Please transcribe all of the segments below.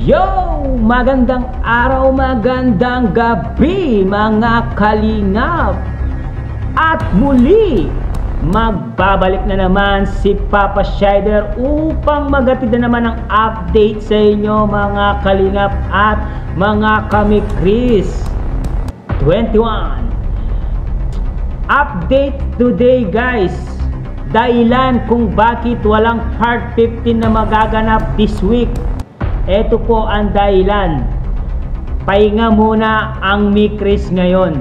Yo! Magandang araw, magandang gabi mga kalingap. At muli, magbabalik na naman si Papa Shider upang magatid na naman ang update sa inyo mga kalingap at mga kamikris 21. Update today guys, dahilan kung bakit walang part 15 na magaganap this week. Ito po ang dahilan. Pahinga muna ang Mikris ngayon.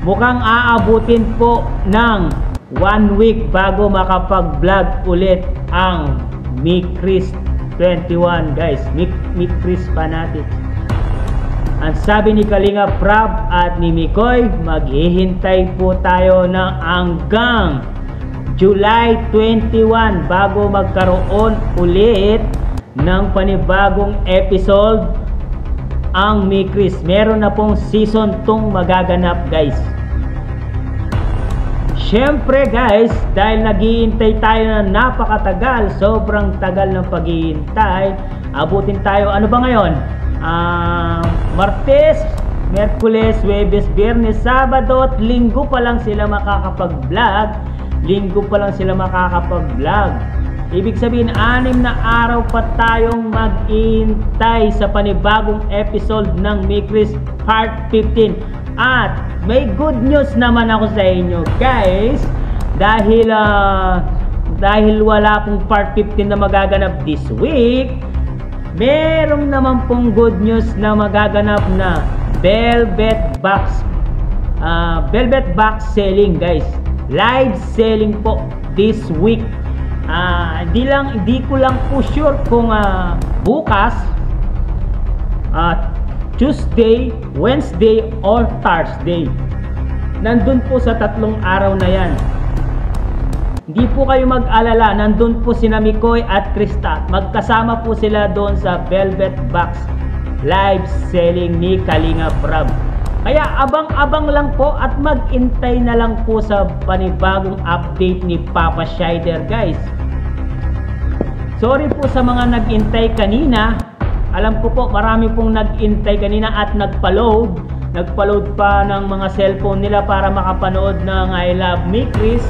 Mukhang aabutin po ng 1 week bago makapag-vlog ulit ang Mikris 21 guys. Mikris Fanatics. Ang sabi ni Kalinga Prab at ni Mikoy, maghihintay po tayo ng hanggang July 21 bago magkaroon ulit ng panibagong episode ang Mikris. Meron na pong season 2 magaganap guys. Syempre guys, dahil naghihintay tayo na napakatagal, sobrang tagal ng paghihintay, abutin tayo, ano ba ngayon? Martes, Merkules, Huwebes, Biyernes, Sabado at Linggo pa lang sila makakapag-vlog. Ibig sabihin, 6 na araw pa tayong mag-iintay sa panibagong episode ng Mikris Part 15. At may good news naman ako sa inyo guys, dahil wala pong Part 15 na magaganap this week, meron naman pong good news na magaganap na Velvet Box selling guys. Live selling po this week. Hindi ko lang po sure kung bukas, Tuesday, Wednesday or Thursday. Nandun po sa 3 araw na yan. Hindi po kayo mag-alala, nandun po sina Mikoy at Krista. Magkasama po sila doon sa Velvet Box live selling ni Kalinga Prab. Kaya abang-abang lang po at mag-intay na lang po sa panibagong update ni Papa Shider guys. Sorry po sa mga nag-intay kanina. Alam ko po marami pong nag-intay kanina at nagpa-load pa ng mga cellphone nila para makapanood ng I Love Mikris.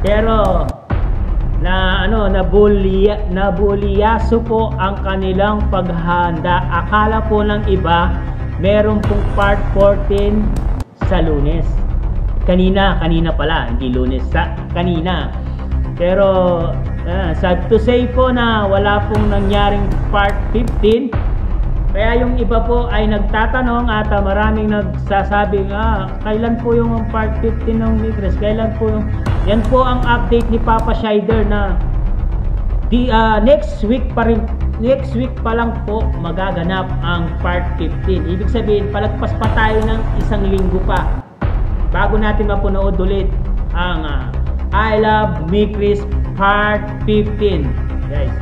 Pero nabulyaso po ang kanilang paghahanda. Akala po ng iba meron pong part 14 sa Lunes. Kanina pala, hindi Lunes, kanina. Pero sad to say po na wala pong nangyaring part 15. Kaya yung iba po ay nagtatanong at maraming nagsasabi kailan po yung part 15 ng Mikris? Kailan po yung... Yan po ang update ni Papa Shider na next week pa lang po magaganap ang part 15. Ibig sabihin, palagpas pa tayo ng 1 linggo pa bago natin mapanood ulit ang I Love Mikris part 15 guys.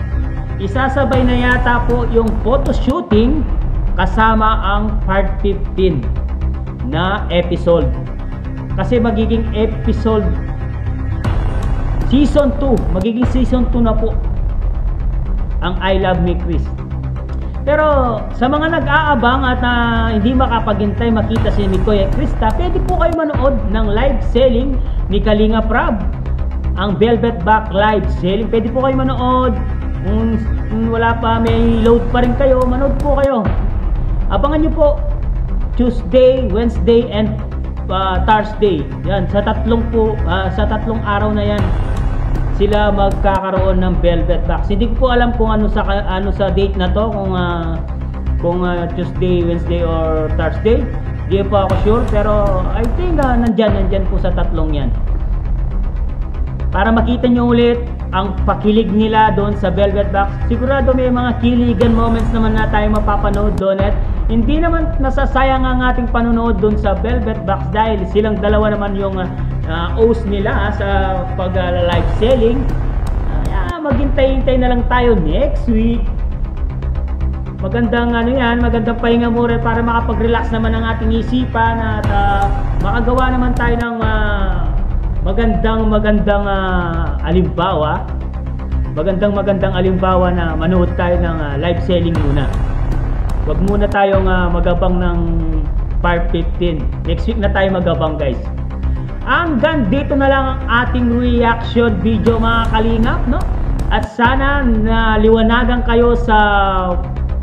Isasabay na yata po yung photo shooting kasama ang part 15 na episode, kasi magiging episode season 2, magiging season 2 na po ang I Love Mikris. Pero sa mga nag-aabang at hindi makapaghintay makita si Mikoy at Krista, pwede po kayo manood ng live selling ni Kalinga Prab, ang Velvet Box live selling. Pwede po kayo manood. Kung wala pa, may load pa rin kayo, manood po kayo. Abangan nyo po Tuesday, Wednesday and Thursday. Yan, sa 3 araw na yan sila magkakaroon ng Velvet Box. Hindi ko po alam kung ano sa date na to, kung Tuesday, Wednesday or Thursday. Hindi po ako sure, pero I think nandyan po sa 3 yan. Para makita nyo ulit ang pakilig nila doon sa Velvet Box. Sigurado may mga kiligan moments naman na tayo mapapanood doon, at hindi naman nasasayang ang ating panonood doon sa Velvet Box dahil silang dalawa naman yung host nila sa pag-live selling. Maghintay-hintay na lang tayo next week. Magandang magandang pahinga muna para makapag-relax naman ang ating isipan at makagawa naman tayo ng magandang halimbawa magandang alimbawa na manood tayo ng live selling muna. Wag muna tayong magabang ng part 15. Next week na tayo magabang, guys. Hanggang dito na lang ang ating reaction video, mga kalingap, no? At sana naliwanagan kayo sa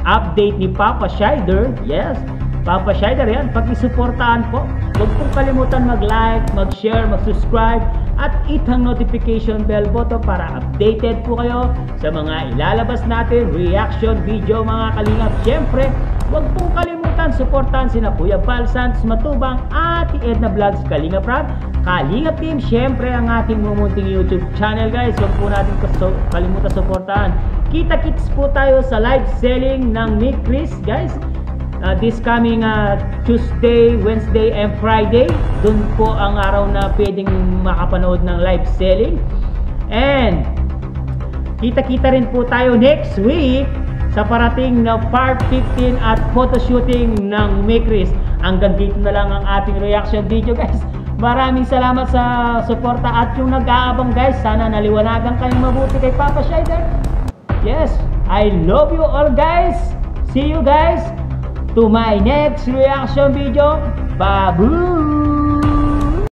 update ni Papa Shider. Yes, Papa Shider yan. Pag-isuportahan po. Huwag pong kalimutan mag-like, mag-share, mag-subscribe at itang notification bell button para updated po kayo sa mga ilalabas natin reaction video, mga kalingap. Siyempre, huwag pong kalimutan suportahan sina Kuya Val Santos Matubang at Edna Vlogs, Kalingap Rab, Kalingap Team. Siyempre, ang ating mumunting YouTube channel, guys. Huwag po natin kalimutan suportahan. Kita-kits po tayo sa live selling ng Mick Chris, guys. This coming Tuesday, Wednesday, and Friday. Doon po ang araw na pwedeng makapanood ng live selling. And kita-kita rin po tayo next week sa parating na part 15 at photoshooting ng Mikris. Hanggang dito na lang ang ating reaction video, guys. Maraming salamat sa suporta at yung nag-aabang, guys. Sana naliwanagan kayong mabuti kay Papa Shider. Yes, I love you all, guys. See you, guys, to my next reaction video. Babu!